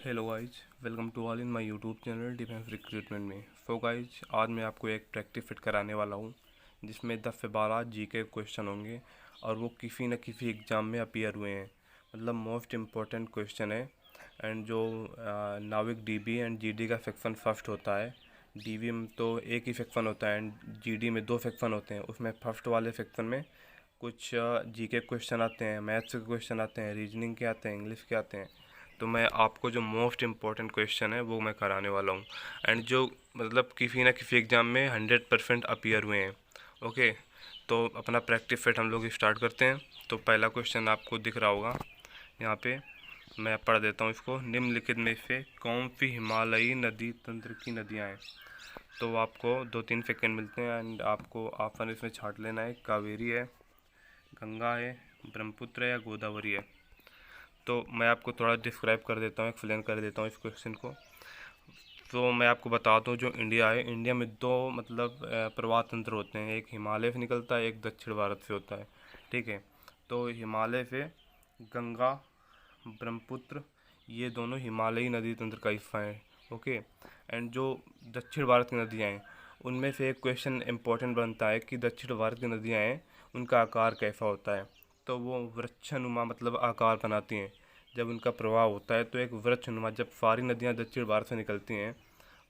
Hello guys, welcome to all in my YouTube channel defence recruitment में। So guys, आज मैं आपको एक प्रैक्टिस फिट कराने वाला हूँ जिसमें 10 से 12 जीके क्वेश्चन होंगे और वो किसी न किसी एग्ज़ाम में अपीयर हुए हैं। मतलब मोस्ट इम्पोर्टेंट क्वेश्चन है। एंड जो नाविक डीबी एंड जीडी का सेक्शन फर्स्ट होता है। डीबी में तो एक ही सेक्शन होता है एंड जीडी में 2 सेक्शन होते हैं। उसमें फर्स्ट वाले सेक्शन में कुछ जीके क्वेश्चन आते हैं, मैथ्स के क्वेश्चन आते हैं, रीजनिंग के आते हैं, इंग्लिश के आते हैं। तो मैं आपको जो मोस्ट इम्पॉर्टेंट क्वेश्चन है वो मैं कराने वाला हूँ एंड जो मतलब किसी ना किसी एग्ज़ाम में 100% अपीयर हुए हैं। ओके, तो अपना प्रैक्टिस सेट हम लोग स्टार्ट करते हैं। तो पहला क्वेश्चन आपको दिख रहा होगा यहाँ पे, मैं पढ़ देता हूँ इसको। निम्नलिखित में से कौन सी हिमालयी नदी तंत्र की नदियाँ हैं? तो आपको 2-3 सेकेंड मिलते हैं एंड आपको ऑप्शन इसमें छांट लेना है। कावेरी है, गंगा है, ब्रह्मपुत्र है या गोदावरी है? तो मैं आपको थोड़ा डिस्क्राइब कर देता हूँ, एक्सप्लेन कर देता हूँ इस क्वेश्चन को। तो मैं आपको बता दूँ, जो इंडिया है, इंडिया में 2 मतलब प्रवाह तंत्र होते हैं। एक हिमालय से निकलता है, एक दक्षिण भारत से होता है। ठीक है, तो हिमालय से गंगा, ब्रह्मपुत्र, ये दोनों हिमालयी नदी तंत्र का हिस्सा है। ओके, एंड जो दक्षिण भारत की नदियाँ हैं उनमें से एक क्वेश्चन इम्पोर्टेंट बनता है कि दक्षिण भारत की नदियाँ हैं उनका आकार कैसा होता है? तो वो वृक्षनुमा मतलब आकार बनाती हैं। जब उनका प्रवाह होता है तो एक वृक्षनुमा, जब सारी नदियाँ दक्षिण भारत से निकलती हैं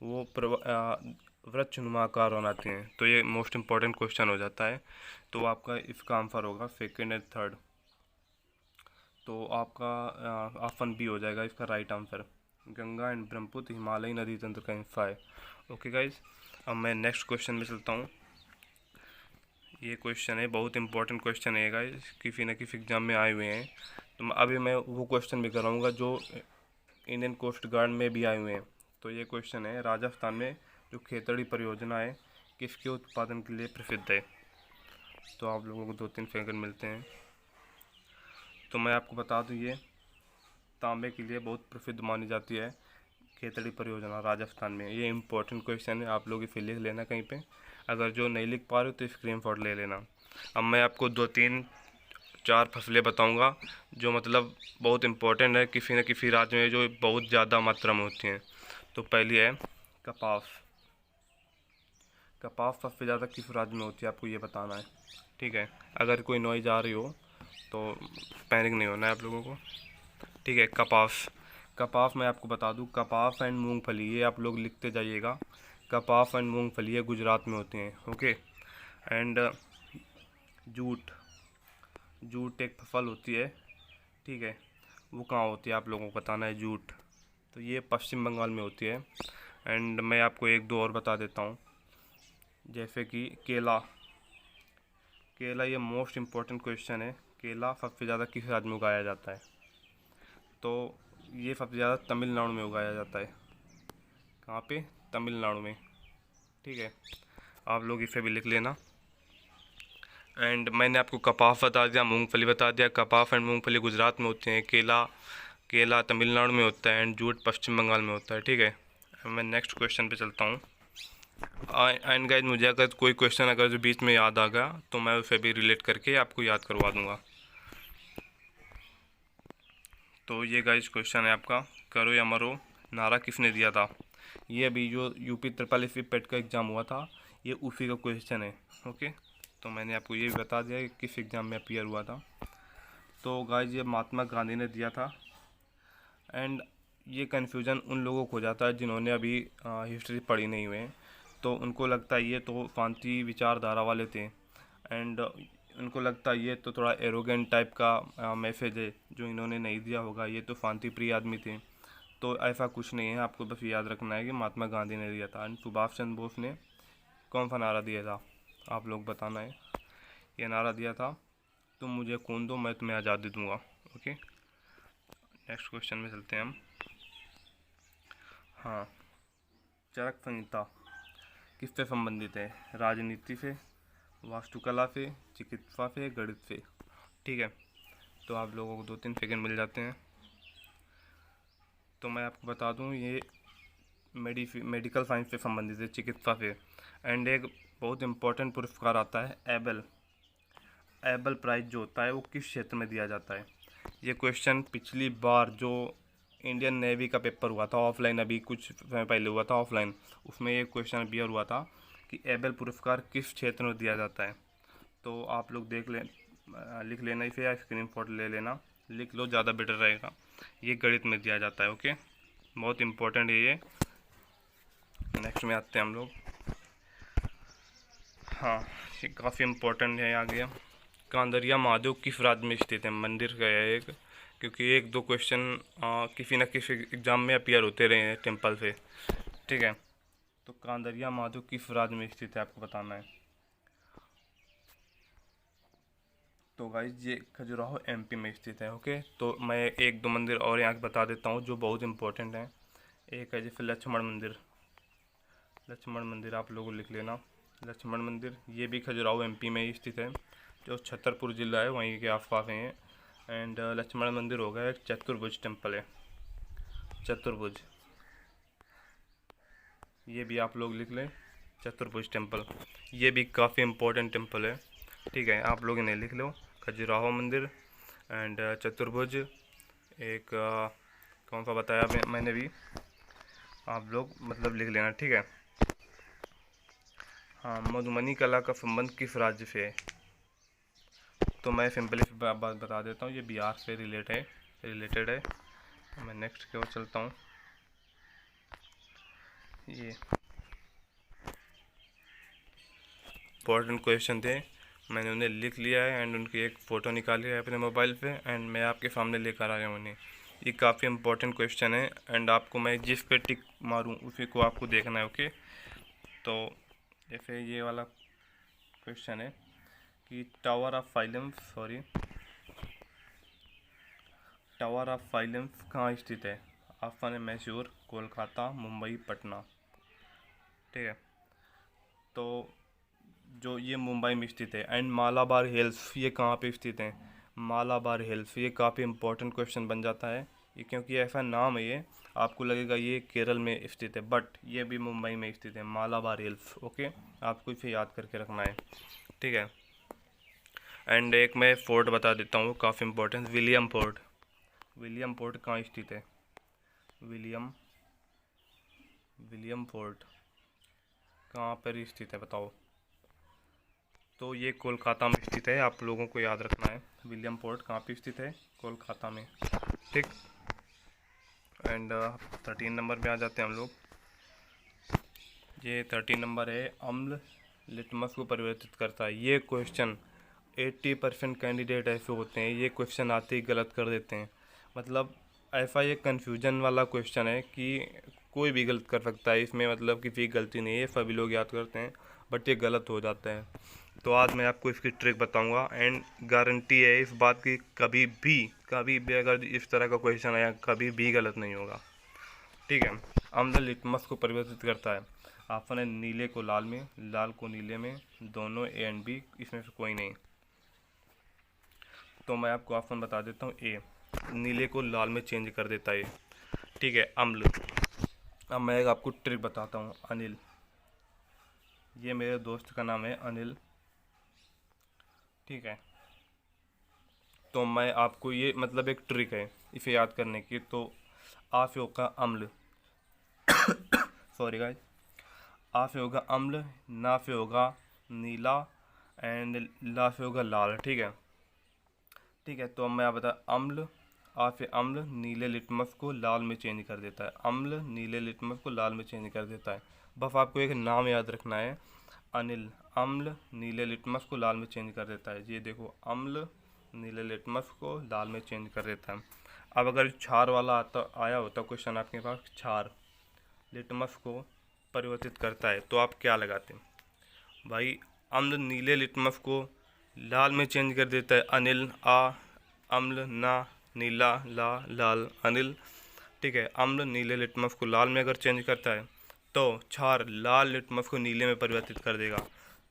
वो वृक्षनुमा आकार बनाती हैं। तो ये मोस्ट इम्पॉर्टेंट क्वेश्चन हो जाता है। तो आपका इसका आंसर होगा सेकेंड एंड थर्ड। तो आपका ऑप्शन बी हो जाएगा इसका right answer. Ganga and Brahmaputra हिमालयी नदी तंत्र का हिस्सा है। ओके गाइज, अब मैं नेक्स्ट क्वेश्चन में चलता हूँ। ये क्वेश्चन है, बहुत इंपॉर्टेंट क्वेश्चन है गाइस, किसी न किसी एग्जाम में आए हुए हैं। तो अभी मैं वो क्वेश्चन भी कराऊंगा जो इंडियन कोस्ट गार्ड में भी आए हुए हैं। तो ये क्वेश्चन है, राजस्थान में जो खेतड़ी परियोजना है किसके उत्पादन के लिए प्रसिद्ध है? तो आप लोगों को 2-3 सेकंड मिलते हैं। तो मैं आपको बता दूँ, ये तांबे के लिए बहुत प्रसिद्ध मानी जाती है खेतड़ी परियोजना राजस्थान में। ये इंपॉर्टेंट क्वेश्चन है, आप लोग इसे लिख लेना कहीं पे। अगर जो नहीं लिख पा रहे हो तो स्क्रीनशॉट ले लेना। अब मैं आपको 2-3-4 फसलें बताऊंगा जो मतलब बहुत इंपॉर्टेंट है, किसी न किसी राज्य में जो बहुत ज़्यादा मात्रा में होती हैं। तो पहली है कपास। कपास सबसे ज़्यादा किस राज्य में होती है आपको ये बताना है। ठीक है, अगर कोई नॉइज आ रही हो तो पैनिक नहीं होना है आप लोगों को। ठीक है, कपास। कपास मैं आपको बता दूं, कपास एंड मूंगफली, ये आप लोग लिखते जाइएगा। कपास एंड मूंगफली ये गुजरात में होते हैं। Okay, and jute. जूट एक फसल होती है, ठीक है, वो कहाँ होती है आप लोगों को बताना है। जूट तो ये पश्चिम बंगाल में होती है। एंड मैं आपको 1-2 और बता देता हूँ, जैसे कि केला। केला ये मोस्ट इम्पोर्टेंट क्वेश्चन है। केला सबसे ज़्यादा किस राज्य में उगाया जाता है? तो ये सबसे ज़्यादा तमिलनाडु में उगाया जाता है। कहाँ पे? तमिलनाडु में। ठीक है, आप लोग इसे भी लिख लेना। एंड मैंने आपको कपास बता दिया, मूंगफली बता दिया। कपास एंड मूंगफली गुजरात में होते हैं, केला केला तमिलनाडु में होता है एंड जूट पश्चिम बंगाल में होता है। ठीक है, मैं नेक्स्ट क्वेश्चन पे चलता हूँ। एंड गाइज, मुझे अगर कोई क्वेश्चन अगर जो बीच में याद आ गया तो मैं उसे भी रिलेट करके आपको याद करवा दूंगा। तो ये गाइज क्वेश्चन है आपका, करो या मरो नारा किसने दिया था? ये अभी जो यूपी त्रिपाल एसपी पेट का एग्ज़ाम हुआ था, ये उसी का क्वेश्चन है। ओके, तो मैंने आपको ये भी बता दिया कि किस एग्ज़ाम में अपीयर हुआ था। तो गाइज ये महात्मा गांधी ने दिया था। एंड ये कन्फ्यूज़न उन लोगों को हो जाता है जिन्होंने अभी हिस्ट्री पढ़ी नहीं हुए हैं। तो उनको लगता है ये तो शांति विचारधारा वाले थे एंड उनको लगता है ये तो थोड़ा एरोगेंट टाइप का मैसेज है जो इन्होंने नहीं दिया होगा, ये तो शांति प्रिय आदमी थे। तो ऐसा कुछ नहीं है, आपको बस याद रखना है कि महात्मा गांधी ने दिया था। एंड सुभाष चंद्र बोस ने कौन सा नारा दिया था आप लोग बताना है। ये नारा दिया था, तुम मुझे खून दो मैं तुम्हें आज़ादी दूंगा। ओके, नेक्स्ट क्वेश्चन में चलते हैं हम। हाँ, चरक संहिता किससे संबंधित है? राजनीति से, वास्तुकला से, चिकित्सा से, गणित से? ठीक है, तो आप लोगों को 2-3 सेकंड मिल जाते हैं। तो मैं आपको बता दूं, ये मेडिकल साइंस से संबंधित है, चिकित्सा से। एंड एक बहुत इम्पोर्टेंट पुरस्कार आता है एबल। एबल प्राइज जो होता है वो किस क्षेत्र में दिया जाता है? ये क्वेश्चन पिछली बार जो इंडियन नेवी का पेपर हुआ था ऑफलाइन, अभी कुछ समय पहले हुआ था ऑफलाइन। उसमें एक क्वेश्चन अपियर हुआ था कि एबेल पुरस्कार किस क्षेत्र में दिया जाता है। तो आप लोग लिख लेना इसे या स्क्रीनशॉट ले लेना, लिख लो, ज़्यादा बेटर रहेगा। ये गणित में दिया जाता है। ओके, बहुत इम्पोर्टेंट है ये। नेक्स्ट में आते हैं हम लोग। हाँ, ये काफ़ी इम्पोर्टेंट है। आ गया, कांदरिया महादेव किस राज्य में स्थित है? मंदिर का है एक, क्योंकि एक दो क्वेश्चन किसी न किसी एग्जाम में अपियर होते रहे हैं टेम्पल से। ठीक है, तो कांदरिया महादेव किस राज्य में स्थित है आपको बताना है। तो गाइस ये खजुराहो एमपी में स्थित है। ओके, तो मैं एक दो मंदिर और यहाँ बता देता हूँ जो बहुत इंपॉर्टेंट हैं। एक है जैसे लक्ष्मण मंदिर। लक्ष्मण मंदिर आप लोग लिख लेना, लक्ष्मण मंदिर, ये भी खजुराहो एमपी में ही स्थित है, जो छतरपुर जिला है वहीं के आसपास है। एंड लक्ष्मण मंदिर हो गया, एक चतुर्भुज टेम्पल है, चतुर्भुज, ये भी आप लोग लिख लें, चतुर्भुज टेम्पल, ये भी काफ़ी इम्पोर्टेंट टेम्पल है। ठीक है, आप लोग इन्हें लिख लो, खजुराहो मंदिर एंड चतुर्भुज। एक कौन सा बताया मैंने भी, आप लोग मतलब लिख लेना। ठीक है, हाँ, मधुबनी कला का संबंध किस राज्य से है? तो मैं सिंपली बात बता देता हूँ, ये बिहार से रिलेटेड है। मैं नेक्स्ट की ओर चलता हूँ। ये इम्पोर्टेंट क्वेश्चन थे, मैंने उन्हें लिख लिया है एंड उनकी एक फ़ोटो निकाली है अपने मोबाइल पे एंड मैं आपके सामने लेकर आया हूँ उन्हें। ये काफ़ी इम्पोर्टेंट क्वेश्चन है एंड आपको मैं जिस पे टिक मारूँ उसी को आपको देखना है। ओके, तो जैसे ये वाला क्वेश्चन है कि टावर ऑफ फाइलेंस कहाँ स्थित है? ऑप्शन है मैसूर, कोलकाता, मुंबई, पटना। ठीक है, तो जो ये मुंबई में स्थित है। एंड मालाबार हिल्स ये कहाँ पे स्थित है? मालाबार हिल्स, ये काफ़ी इंपॉर्टेंट क्वेश्चन बन जाता है ये, क्योंकि ऐसा नाम है ये, आपको लगेगा ये केरल में स्थित है, बट ये भी मुंबई में स्थित है, मालाबार हिल्स। ओके, आपको इसे याद करके रखना है। ठीक है, एंड एक मैं फोर्ट बता देता हूँ काफ़ी important, William fort. William fort कहाँ स्थित है? विलियम फोर्ट कहाँ पर स्थित है बताओ? तो ये कोलकाता में स्थित है, आप लोगों को याद रखना है विलियम फोर्ट कहाँ पे स्थित है, कोलकाता में। ठीक, एंड 13 नंबर पे आ जाते हैं हम लोग। ये 13 नंबर है, अम्ल लिटमस को परिवर्तित करता है। ये क्वेश्चन 80% कैंडिडेट ऐसे होते हैं, ये क्वेश्चन आते ही गलत कर देते हैं। मतलब ऐसा ये कन्फ्यूजन वाला क्वेश्चन है कि कोई भी गलत कर सकता है इसमें, मतलब किसी की गलती नहीं है, सभी लोग याद करते हैं, बट ये गलत हो जाता है। तो आज मैं आपको इसकी ट्रिक बताऊंगा एंड गारंटी है इस बात की, कभी भी अगर इस तरह का क्वेश्चन आया कभी भी गलत नहीं होगा। ठीक है, अम्ल लिटमस को परिवर्तित करता है। ऑप्शन है नीले को लाल में, लाल को नीले में, दोनों ए एंड बी, इसमें से कोई नहीं। तो मैं आपको ऑप्शन बता देता हूँ, ए नीले को लाल में चेंज कर देता है। ठीक है, अम्ल। अब मैं आपको ट्रिक बताता हूँ, अनिल, ये मेरे दोस्त का नाम है अनिल। ठीक है, तो मैं आपको ये मतलब एक ट्रिक है इसे याद करने की। तो आ से होगा अम्ल सॉरी गाइस, आ से होगा अम्ल, ना से होगा नीला एंड ला से होगा लाल। ठीक है, तो अब मैं आप बता, अम्ल, आ से अम्ल नीले लिटमस को लाल में चेंज कर देता है, अम्ल नीले लिटमस को लाल में चेंज कर देता है। बस आपको एक नाम याद रखना है, अनिल, अम्ल नीले लिटमस को लाल में चेंज कर देता है। ये देखो, अम्ल नीले लिटमस को लाल में चेंज कर देता है। अब अगर क्षार वाला आया होता क्वेश्चन आपके पास, क्षार लिटमस को परिवर्तित करता है, तो आप क्या लगाते हैं भाई? अम्ल नीले लिटमस को लाल में चेंज कर देता है, अनिल, आ अम्ल, ना नीला, ला लाल, अनिल। ठीक है, अम्ल नीले लिटमस को लाल में अगर चेंज करता है तो क्षार लाल लिटमस को नीले में परिवर्तित कर देगा।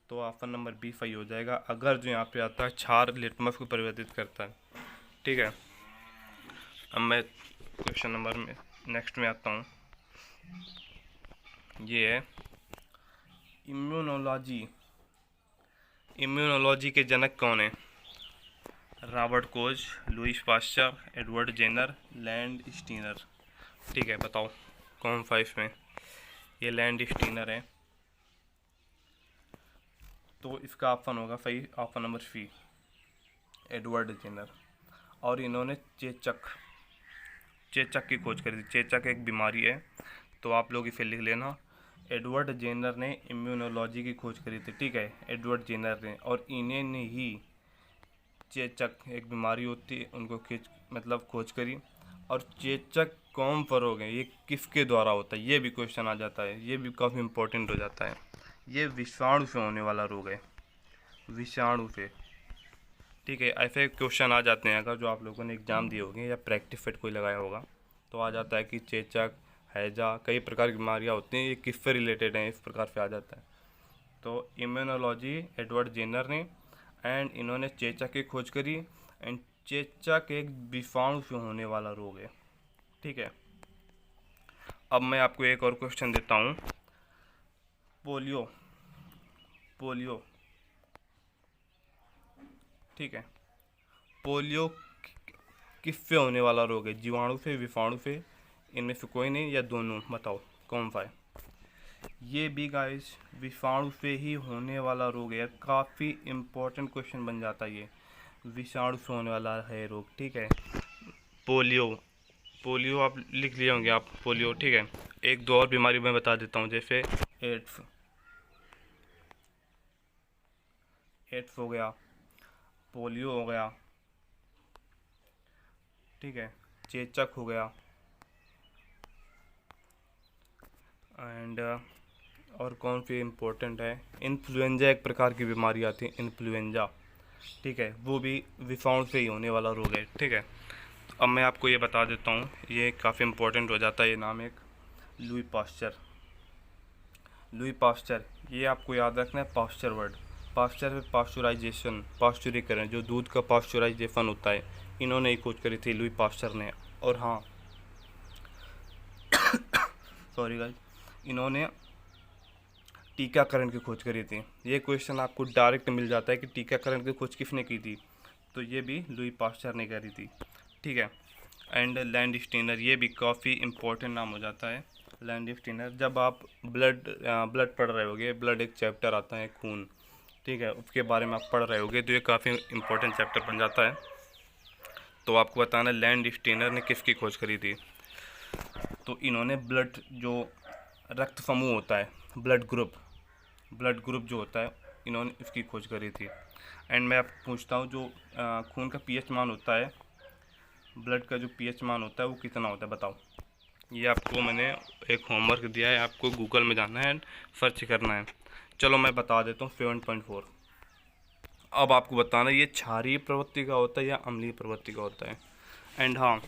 तो ऑप्शन नंबर बी सही हो जाएगा, अगर जो यहाँ पे आता है क्षार लिटमस को परिवर्तित करता है। ठीक है, अब मैं क्वेश्चन नंबर में नेक्स्ट में आता हूँ। ये है इम्यूनोलॉजी के जनक कौन है? Robert Koch, Louis Pasteur, Edward Jenner, Landsteiner. ठीक है, बताओ कौन 5 में ये लैंड स्टीनर है, तो इसका ऑप्शन होगा सही, option number C, Edward Jenner. और इन्होंने चेचक चेचक की खोज करी थी। चेचक एक बीमारी है, तो आप लोग इसे लिख लेना। एडवर्ड जेनर ने इम्यूनोलॉजी की खोज करी थी, ठीक है, एडवर्ड जेनर ने, और इन्हें ने ही चेचक एक बीमारी होती है उनको खोज करी। और चेचक कौन फरोग है, ये किसके द्वारा होता है, ये भी क्वेश्चन आ जाता है, ये भी काफ़ी इंपॉर्टेंट हो जाता है। ये विषाणु से होने वाला रोग है, विषाणु से, ठीक है। ऐसे क्वेश्चन आ जाते हैं अगर जो आप लोगों ने एग्ज़ाम दिए होंगे या प्रैक्टिस फिट कोई लगाया होगा, तो आ जाता है कि चेचक, हैजा, कई प्रकार की बीमारियाँ होती हैं, ये किससे रिलेटेड हैं, इस प्रकार से आ जाता है। तो इम्यूनोलॉजी एडवर्ड जेनर ने, एंड इन्होंने चेचक की खोज करी। एंड चेचक एक विषाणु से होने वाला रोग है, ठीक है। अब मैं आपको एक और क्वेश्चन देता हूँ। पोलियो, पोलियो, ठीक है, पोलियो किससे होने वाला रोग है, जीवाणु से, विषाणु से, इनमें से कोई नहीं या दोनों, बताओ कौन सा है। ये भी गाइस विषाणु से ही होने वाला रोग है, काफ़ी इम्पोर्टेंट क्वेश्चन बन जाता है ये, विषाणु से होने वाला है रोग, ठीक है। पोलियो, पोलियो आप लिख लिए होंगे आप, पोलियो, ठीक है। एक दो और बीमारी मैं बता देता हूँ, जैसे एड्स, एड्स हो गया, पोलियो हो गया, ठीक है, चेचक हो गया, एंड और कौन सी इम्पोर्टेंट है, इन्फ्लुएंजा एक प्रकार की बीमारी आती है, इन्फ्लुएंजा, ठीक है, वो भी विषाणु से ही होने वाला रोग है, ठीक है। अब मैं आपको ये बता देता हूँ, ये काफ़ी इम्पोर्टेंट हो जाता है, ये नाम एक लुई पास्चर, लुई पास्चर, ये आपको याद रखना है, पास्चर वर्ड, पास्चर में पास्चुराइजेशन, पास्चुरीकरण, जो दूध का पास्चुराइजेशन होता है, इन्होंने ही खोज करी थी, लुई पास्चर ने। और हाँ, सॉरी गाइस, इन्होंने टीकाकरण की खोज करी थी। ये क्वेश्चन आपको डायरेक्ट मिल जाता है कि टीकाकरण की खोज किसने की थी, तो ये भी लुई पास्चर ने करी थी, ठीक है। एंड लैंड स्टीनर, ये भी काफ़ी इम्पोर्टेंट नाम हो जाता है, लैंड स्टीनर। जब आप ब्लड पढ़ रहे होगे, ब्लड एक चैप्टर आता है, खून, ठीक है, उसके बारे में आप पढ़ रहे होगे, तो ये काफ़ी इम्पोर्टेंट चैप्टर बन जाता है। तो आपको बताना लैंड स्टीनर ने किसकी खोज करी थी, तो इन्होंने ब्लड जो रक्त समूह होता है, ब्लड ग्रुप जो होता है, इन्होंने इसकी खोज करी थी। एंड मैं आपको पूछता हूँ, जो खून का पीएच मान होता है, ब्लड का जो पीएच मान होता है वो कितना होता है, बताओ। ये आपको मैंने एक होमवर्क दिया है, आपको गूगल में जाना है, सर्च करना है। चलो मैं बता देता हूँ, 7.4। अब आपको बताना ये क्षारीय प्रवृत्ति का होता है या अम्लीय प्रवृत्ति का होता है। एंड हाँ,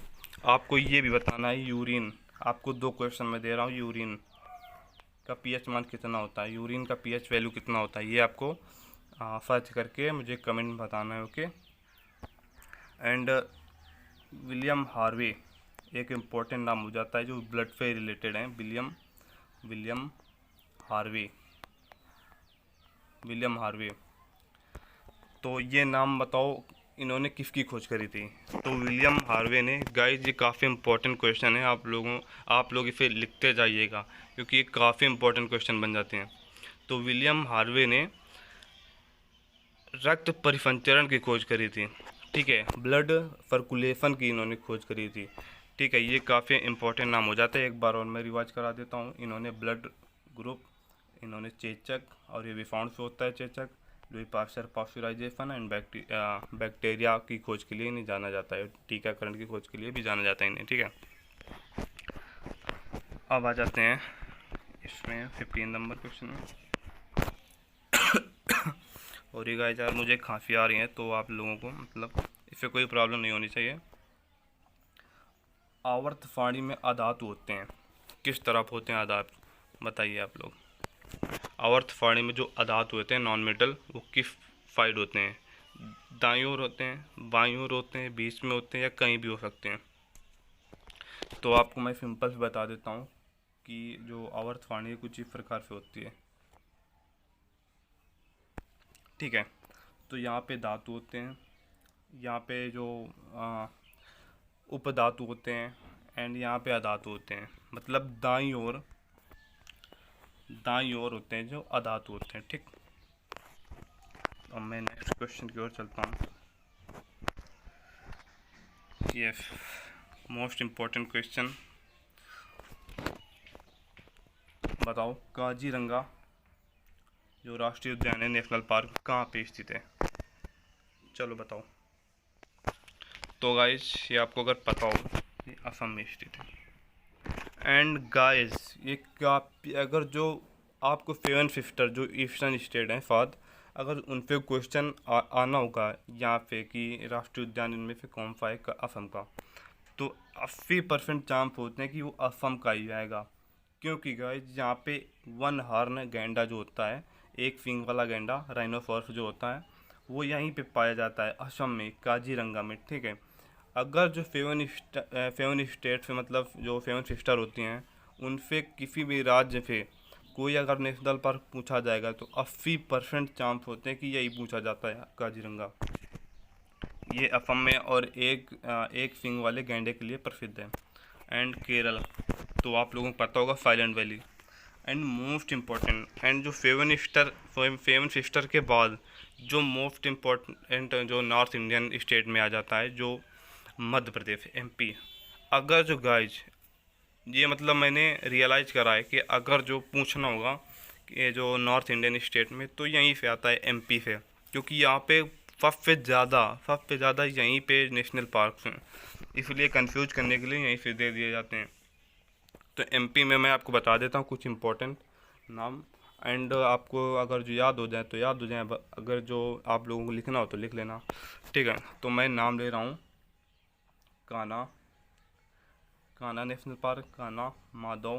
आपको ये भी बताना है, यूरिन, आपको 2 क्वेश्चन मैं दे रहा हूँ, यूरिन का पीएच मान कितना होता है, यूरिन का पीएच वैल्यू कितना होता है, ये आपको सर्च करके मुझे कमेंट में बताना है, ओके। एंड विलियम हार्वे एक इम्पोर्टेंट नाम हो जाता है जो ब्लड से रिलेटेड है, विलियम हार्वे, विलियम हार्वे। तो ये नाम बताओ, इन्होंने किसकी खोज करी थी, तो विलियम हार्वे ने। गाइस ये काफ़ी इंपॉर्टेंट क्वेश्चन है, आप लोग इसे लिखते जाइएगा, क्योंकि ये काफ़ी इंपॉर्टेंट क्वेश्चन बन जाते हैं। तो विलियम हार्वे ने रक्त परिसंचरण की खोज करी थी, ठीक है, ब्लड सर्कुलेशन की इन्होंने खोज करी थी, ठीक है। ये काफ़ी इंपॉर्टेंट नाम हो जाता है, एक बार और मैं रिवाइज करा देता हूँ। इन्होंने ब्लड ग्रुप, इन्होंने चेचक, और ये विषाणु से होता है चेचक, Louis Pasteur pasteurisation, and bacteria की खोज के लिए इन्हें जाना जाता है, टीकाकरण की खोज के लिए भी जाना जाता है इन्हें, ठीक है। अब आ जाते हैं इसमें 15 नंबर क्वेश्चन में। और ये गाइस यार मुझे खांसी आ रही है, तो आप लोगों को इससे कोई प्रॉब्लम नहीं होनी चाहिए। आवर्तसारणी में अधातु होते हैं, किस तरफ होते हैं अधातु, बताइए आप लोग। आवर्तसारणी में जो अधातु होते हैं, नॉन मेटल, वो किस साइड होते हैं, दाईं ओर होते हैं, बाईं ओर होते हैं, बीच में होते हैं, या कहीं भी हो सकते हैं। तो आपको मैं सिंपल से बता देता हूँ कि जो आवर्तसारणी कुछ इस प्रकार से होती है, ठीक है। तो यहाँ पे धातु होते हैं, यहाँ पे जो उपधातु होते हैं, एंड यहाँ पे अधातु होते हैं, मतलब दाईं ओर होते हैं जो अधातु होते हैं। ठीक, अब मैं नेक्स्ट क्वेश्चन की ओर चलता हूँ। ये मोस्ट इम्पोर्टेंट क्वेश्चन, बताओ काजीरंगा जो राष्ट्रीय उद्यान है, नेशनल पार्क, कहाँ पे स्थित है? चलो बताओ। तो गाइस ये आपको अगर पता हो, ये असम में स्थित है। एंड गाइस ये क्या, अगर जो आपको 7 सिस्टर जो ईस्टर्न स्टेट हैं फाद, अगर उन पे क्वेश्चन आना होगा यहाँ पे कि राष्ट्रीय उद्यान इनमें से कौन सा है असम का, तो 80% चांस होते हैं कि वो असम का ही आएगा। क्योंकि गाइस यहाँ पे वन हॉर्न गैंडा जो होता है, एक सींग वाला गैंडा राइनोसॉरस जो होता है, वो यहीं पे पाया जाता है असम में, काजीरंगा में। ठीक है, अगर जो 7 स्टेट से, मतलब जो 7 सिस्टर होती हैं, उनसे किसी भी राज्य से कोई अगर नेशनल पार्क पूछा जाएगा तो 80% चांस होते हैं कि यही पूछा जाता है काजीरंगा। ये असम में और एक सींग वाले गैंडे के लिए प्रसिद्ध है। एंड केरल तो आप लोगों को पता होगा, silent valley. And most important, and जो 7 सिस्टर के बाद जो मोस्ट इम्पॉर्टेंट जो नॉर्थ इंडियन स्टेट में आ जाता है, जो मध्य प्रदेश, एमपी। अगर जो गाइज ये मतलब मैंने रियलाइज़ करा है कि अगर जो पूछना होगा कि जो नॉर्थ इंडियन स्टेट में, तो यहीं से आता है, एमपी से, क्योंकि यहाँ पे सबसे ज़्यादा यहीं पे नेशनल पार्क हैं, इसलिए कंफ्यूज करने के लिए यहीं से दे दिए जाते हैं। तो एमपी में मैं आपको बता देता हूँ कुछ इम्पोर्टेंट नाम, एंड आपको अगर जो याद हो जाए तो याद हो जाए, अगर जो आप लोगों को लिखना हो तो लिख लेना। ठीक है, तो मैं नाम ले रहा हूँ। कान्हा नेशनल पार्क, कान्हा, माधव,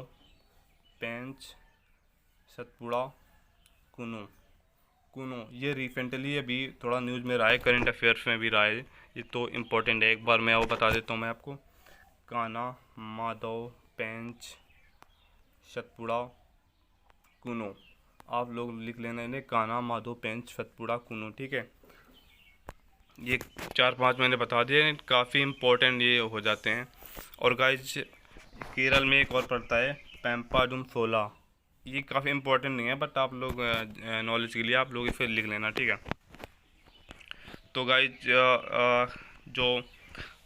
पेंच, सतपुड़ा, कुनो। ये रिसेंटली अभी थोड़ा न्यूज़ में रहा है, करंट अफेयर्स में भी रहा है, ये तो इम्पोर्टेंट है। एक बार मैं वो बता देता हूँ मैं आपको। कान्हा, माधव, पेंच, सतपुड़ा, कुनो। आप लोग लिख लेना इन्हें, कान्हा, माधव, पेंच, सतपुड़ा, कुनो। ठीक है, ये 4-5 मैंने बता दिए, काफ़ी इम्पोर्टेंट ये हो जाते हैं। और गाइज केरल में एक और पड़ता है, पेम्पाडुम सोला। ये काफ़ी इम्पोर्टेंट नहीं है, बट आप लोग नॉलेज के लिए आप लोग इसे लिख लेना। ठीक है, तो गाइज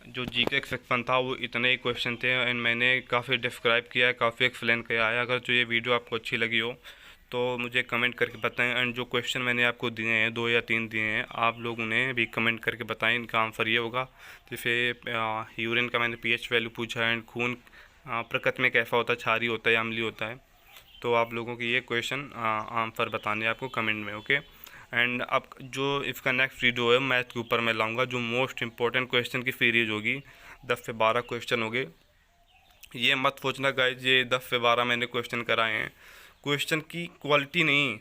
जो जीके सेक्शन था वो इतने ही क्वेश्चन थे, एंड मैंने काफ़ी डिस्क्राइब किया है, काफ़ी एक्सप्लेन किया है। अगर जो ये वीडियो आपको अच्छी लगी हो तो मुझे कमेंट करके बताएं, एंड जो क्वेश्चन मैंने आपको दिए हैं, 2 या 3 दिए हैं, आप लोग उन्हें भी कमेंट करके बताएं। इनका आंसर ये होगा, जैसे यूरिन का मैंने पीएच वैल्यू पूछा है, एंड खून प्रकृति में कैसा होता है, क्षारीय होता है या अम्लीय होता है। तो आप लोगों की ये क्वेश्चन आंसर बताने आपको कमेंट में। ओके, एंड अब जो इसका नेक्स्ट वीडियो है मैथ के ऊपर मैं लाऊंगा, जो मोस्ट इम्पोर्टेंट क्वेश्चन की सीरीज होगी, 10 से 12 क्वेश्चन होंगे। ये मत सोचना गाइज ये 10 से 12 मैंने क्वेश्चन कराए हैं। क्वेश्चन की क्वालिटी नहीं,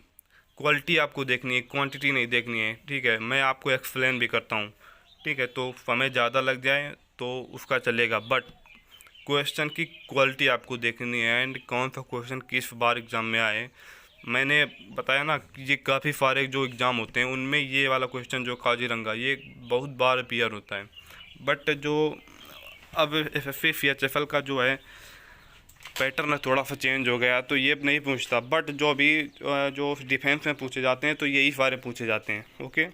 क्वालिटी आपको देखनी है, क्वांटिटी नहीं देखनी है। ठीक है, मैं आपको एक्सप्लेन भी करता हूँ। ठीक है, तो समय ज़्यादा लग जाए तो उसका चलेगा, बट क्वेश्चन की क्वालिटी आपको देखनी है, एंड कौन सा क्वेश्चन किस बार एग्ज़ाम में आए। मैंने बताया ना कि ये काफ़ी सारे जो एग्ज़ाम होते हैं उनमें ये वाला क्वेश्चन जो काजीरंगा, ये बहुत बार अपीयर होता है। बट जो अब एसएससी सीएचएसएल का जो है पैटर्न थोड़ा सा चेंज हो गया, तो ये नहीं पूछता, बट जो अभी जो डिफेंस में पूछे जाते हैं तो यही सारे पूछे जाते हैं। ओके,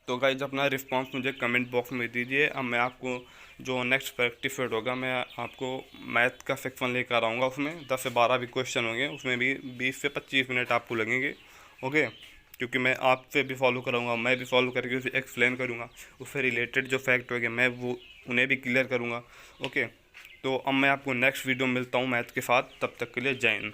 तो गाइज अपना रिस्पांस मुझे कमेंट बॉक्स में दीजिए। अब मैं आपको जो नेक्स्ट प्रैक्टिस सेट होगा, मैं आपको मैथ का सेक्शन लेकर आऊँगा, उसमें 10 से 12 भी क्वेश्चन होंगे, उसमें भी 20 से 25 मिनट आपको लगेंगे। ओके, क्योंकि मैं आपसे भी फॉलो कराऊंगा, मैं भी फॉलो करके उसे एक्सप्लेन करूँगा, उससे रिलेटेड जो फैक्ट होंगे मैं वो उन्हें भी क्लियर करूँगा। ओके, तो अब मैं आपको नेक्स्ट वीडियो में मिलता हूँ मैथ के साथ, तब तक के लिए जय हिंद।